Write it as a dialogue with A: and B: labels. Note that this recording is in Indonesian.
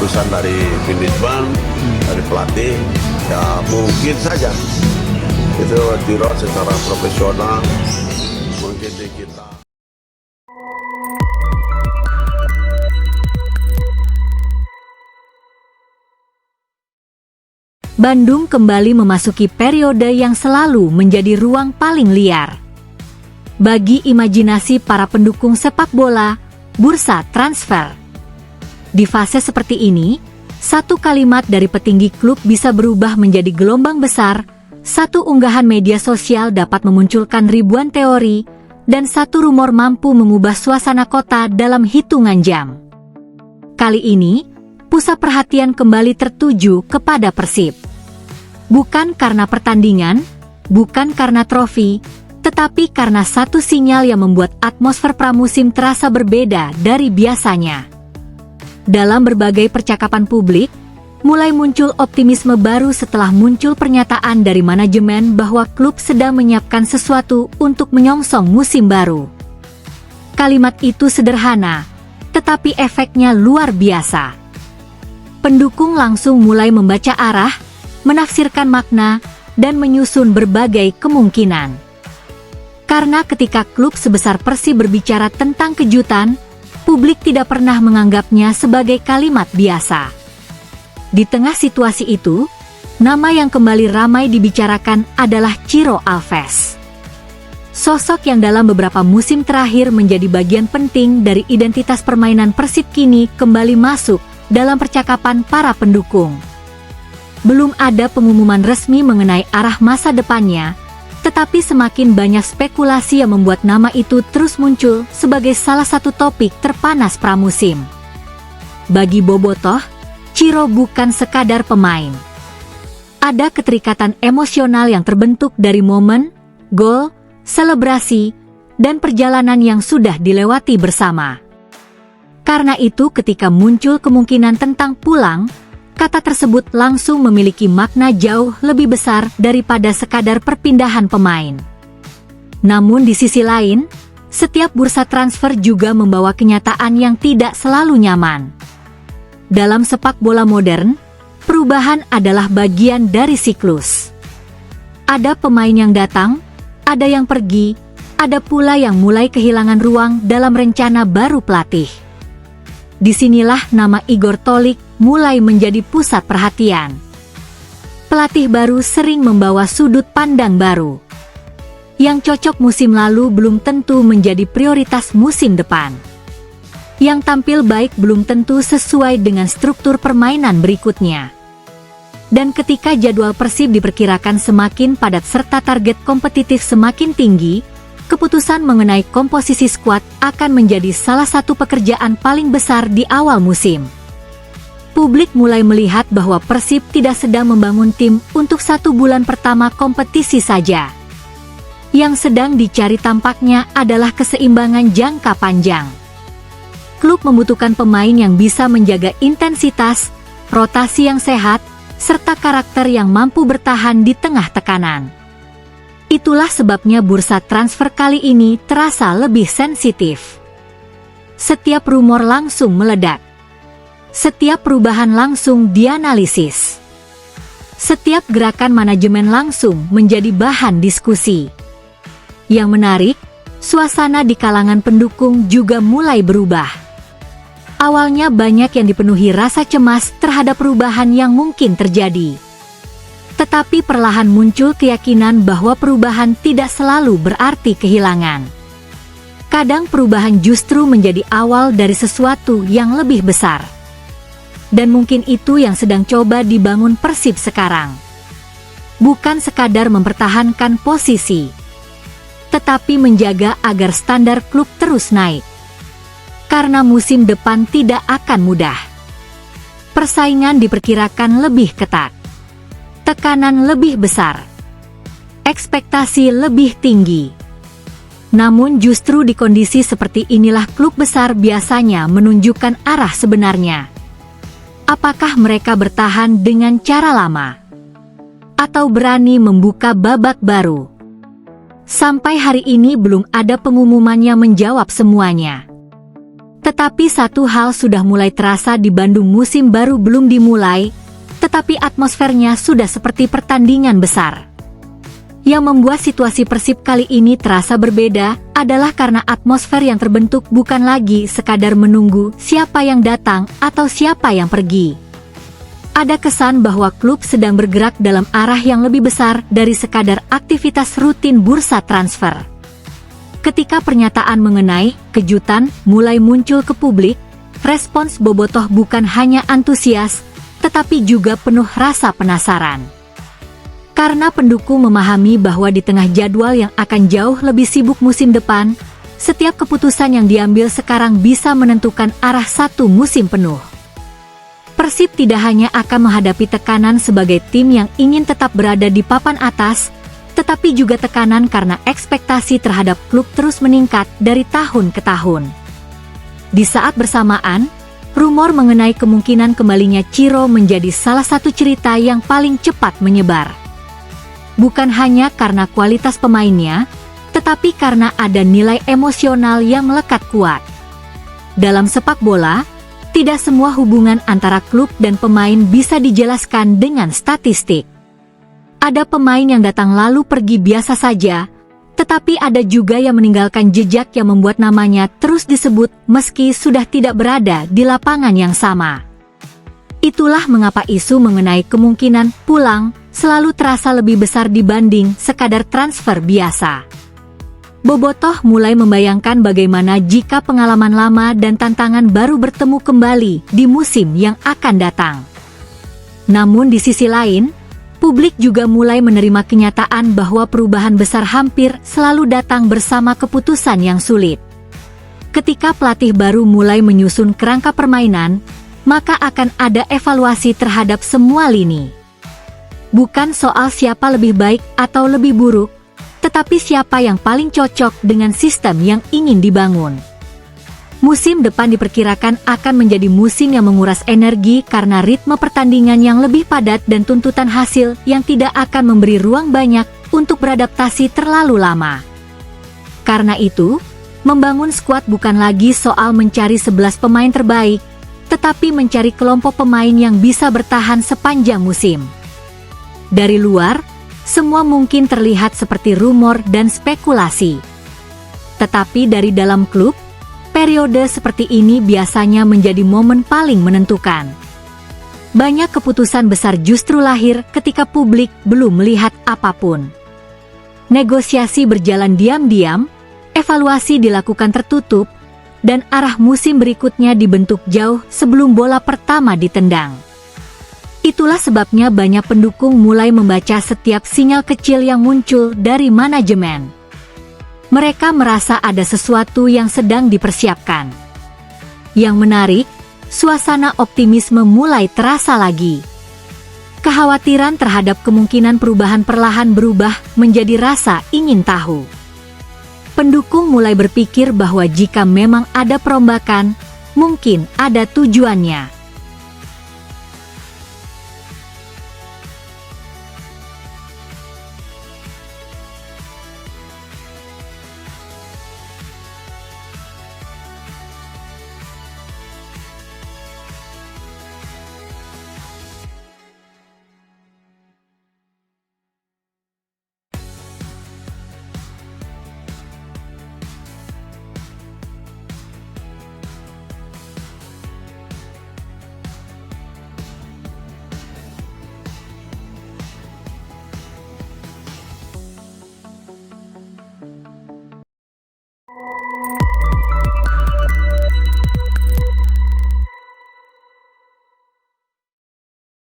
A: keputusan dari manajemen, dari pelatih, ya mungkin saja itu dirawat secara profesional, mungkin di kita.
B: Bandung kembali memasuki periode yang selalu menjadi ruang paling liar bagi imajinasi para pendukung sepak bola, bursa transfer. Di fase seperti ini, satu kalimat dari petinggi klub bisa berubah menjadi gelombang besar, satu unggahan media sosial dapat memunculkan ribuan teori, dan satu rumor mampu mengubah suasana kota dalam hitungan jam. Kali ini, pusat perhatian kembali tertuju kepada Persib. Bukan karena pertandingan, bukan karena trofi, tetapi karena satu sinyal yang membuat atmosfer pramusim terasa berbeda dari biasanya. Dalam berbagai percakapan publik, mulai muncul optimisme baru setelah muncul pernyataan dari manajemen bahwa klub sedang menyiapkan sesuatu untuk menyongsong musim baru. Kalimat itu sederhana, tetapi efeknya luar biasa. Pendukung langsung mulai membaca arah, menafsirkan makna, dan menyusun berbagai kemungkinan. Karena ketika klub sebesar Persib berbicara tentang kejutan, publik tidak pernah menganggapnya sebagai kalimat biasa. Di tengah situasi itu, nama yang kembali ramai dibicarakan adalah Ciro Alves. Sosok yang dalam beberapa musim terakhir menjadi bagian penting dari identitas permainan Persib kini kembali masuk dalam percakapan para pendukung. Belum ada pengumuman resmi mengenai arah masa depannya, tetapi semakin banyak spekulasi yang membuat nama itu terus muncul sebagai salah satu topik terpanas pramusim. Bagi Bobotoh, Ciro bukan sekadar pemain. Ada keterikatan emosional yang terbentuk dari momen, gol, selebrasi, dan perjalanan yang sudah dilewati bersama. Karena itu ketika muncul kemungkinan tentang pulang, kata tersebut langsung memiliki makna jauh lebih besar daripada sekadar perpindahan pemain. Namun di sisi lain, setiap bursa transfer juga membawa kenyataan yang tidak selalu nyaman. Dalam sepak bola modern, perubahan adalah bagian dari siklus. Ada pemain yang datang, ada yang pergi, ada pula yang mulai kehilangan ruang dalam rencana baru pelatih. Disinilah nama Igor Tolik mulai menjadi pusat perhatian. Pelatih baru sering membawa sudut pandang baru. Yang cocok musim lalu belum tentu menjadi prioritas musim depan. Yang tampil baik belum tentu sesuai dengan struktur permainan berikutnya. Dan ketika jadwal Persib diperkirakan semakin padat serta target kompetitif semakin tinggi, keputusan mengenai komposisi skuad akan menjadi salah satu pekerjaan paling besar di awal musim. Publik mulai melihat bahwa Persib tidak sedang membangun tim untuk 1 bulan pertama kompetisi saja. Yang sedang dicari tampaknya adalah keseimbangan jangka panjang. Klub membutuhkan pemain yang bisa menjaga intensitas, rotasi yang sehat, serta karakter yang mampu bertahan di tengah tekanan. Itulah sebabnya bursa transfer kali ini terasa lebih sensitif. Setiap rumor langsung meledak. Setiap perubahan langsung dianalisis. Setiap gerakan manajemen langsung menjadi bahan diskusi. Yang menarik, suasana di kalangan pendukung juga mulai berubah. Awalnya banyak yang dipenuhi rasa cemas terhadap perubahan yang mungkin terjadi. Tetapi perlahan muncul keyakinan bahwa perubahan tidak selalu berarti kehilangan. Kadang perubahan justru menjadi awal dari sesuatu yang lebih besar. Dan mungkin itu yang sedang coba dibangun Persib sekarang. Bukan sekadar mempertahankan posisi, tetapi menjaga agar standar klub terus naik. Karena musim depan tidak akan mudah. Persaingan diperkirakan lebih ketat. Tekanan lebih besar. Ekspektasi lebih tinggi. Namun justru di kondisi seperti inilah klub besar biasanya menunjukkan arah sebenarnya. Apakah mereka bertahan dengan cara lama? Atau berani membuka babak baru? Sampai hari ini belum ada pengumuman yang menjawab semuanya. Tetapi satu hal sudah mulai terasa di Bandung musim baru belum dimulai, tetapi atmosfernya sudah seperti pertandingan besar. Yang membuat situasi Persib kali ini terasa berbeda adalah karena atmosfer yang terbentuk bukan lagi sekadar menunggu siapa yang datang atau siapa yang pergi. Ada kesan bahwa klub sedang bergerak dalam arah yang lebih besar dari sekadar aktivitas rutin bursa transfer. Ketika pernyataan mengenai kejutan mulai muncul ke publik, respons bobotoh bukan hanya antusias, tetapi juga penuh rasa penasaran. Karena pendukung memahami bahwa di tengah jadwal yang akan jauh lebih sibuk musim depan, setiap keputusan yang diambil sekarang bisa menentukan arah satu musim penuh. Persib tidak hanya akan menghadapi tekanan sebagai tim yang ingin tetap berada di papan atas, tetapi juga tekanan karena ekspektasi terhadap klub terus meningkat dari tahun ke tahun. Di saat bersamaan, rumor mengenai kemungkinan kembalinya Ciro menjadi salah satu cerita yang paling cepat menyebar. Bukan hanya karena kualitas pemainnya, tetapi karena ada nilai emosional yang melekat kuat. Dalam sepak bola, tidak semua hubungan antara klub dan pemain bisa dijelaskan dengan statistik. Ada pemain yang datang lalu pergi biasa saja, tetapi ada juga yang meninggalkan jejak yang membuat namanya terus disebut meski sudah tidak berada di lapangan yang sama. Itulah mengapa isu mengenai kemungkinan pulang selalu terasa lebih besar dibanding sekadar transfer biasa. Bobotoh mulai membayangkan bagaimana jika pengalaman lama dan tantangan baru bertemu kembali di musim yang akan datang. Namun di sisi lain, publik juga mulai menerima kenyataan bahwa perubahan besar hampir selalu datang bersama keputusan yang sulit. Ketika pelatih baru mulai menyusun kerangka permainan, maka akan ada evaluasi terhadap semua lini. Bukan soal siapa lebih baik atau lebih buruk, tetapi siapa yang paling cocok dengan sistem yang ingin dibangun. Musim depan diperkirakan akan menjadi musim yang menguras energi karena ritme pertandingan yang lebih padat dan tuntutan hasil yang tidak akan memberi ruang banyak untuk beradaptasi terlalu lama. Karena itu, membangun skuad bukan lagi soal mencari 11 pemain terbaik, tetapi mencari kelompok pemain yang bisa bertahan sepanjang musim. Dari luar, semua mungkin terlihat seperti rumor dan spekulasi. Tetapi dari dalam klub, periode seperti ini biasanya menjadi momen paling menentukan. Banyak keputusan besar justru lahir ketika publik belum melihat apapun. Negosiasi berjalan diam-diam, evaluasi dilakukan tertutup, dan arah musim berikutnya dibentuk jauh sebelum bola pertama ditendang. Itulah sebabnya banyak pendukung mulai membaca setiap sinyal kecil yang muncul dari manajemen. Mereka merasa ada sesuatu yang sedang dipersiapkan. Yang menarik, suasana optimisme mulai terasa lagi. Kekhawatiran terhadap kemungkinan perubahan perlahan berubah menjadi rasa ingin tahu. Pendukung mulai berpikir bahwa jika memang ada perombakan, mungkin ada tujuannya.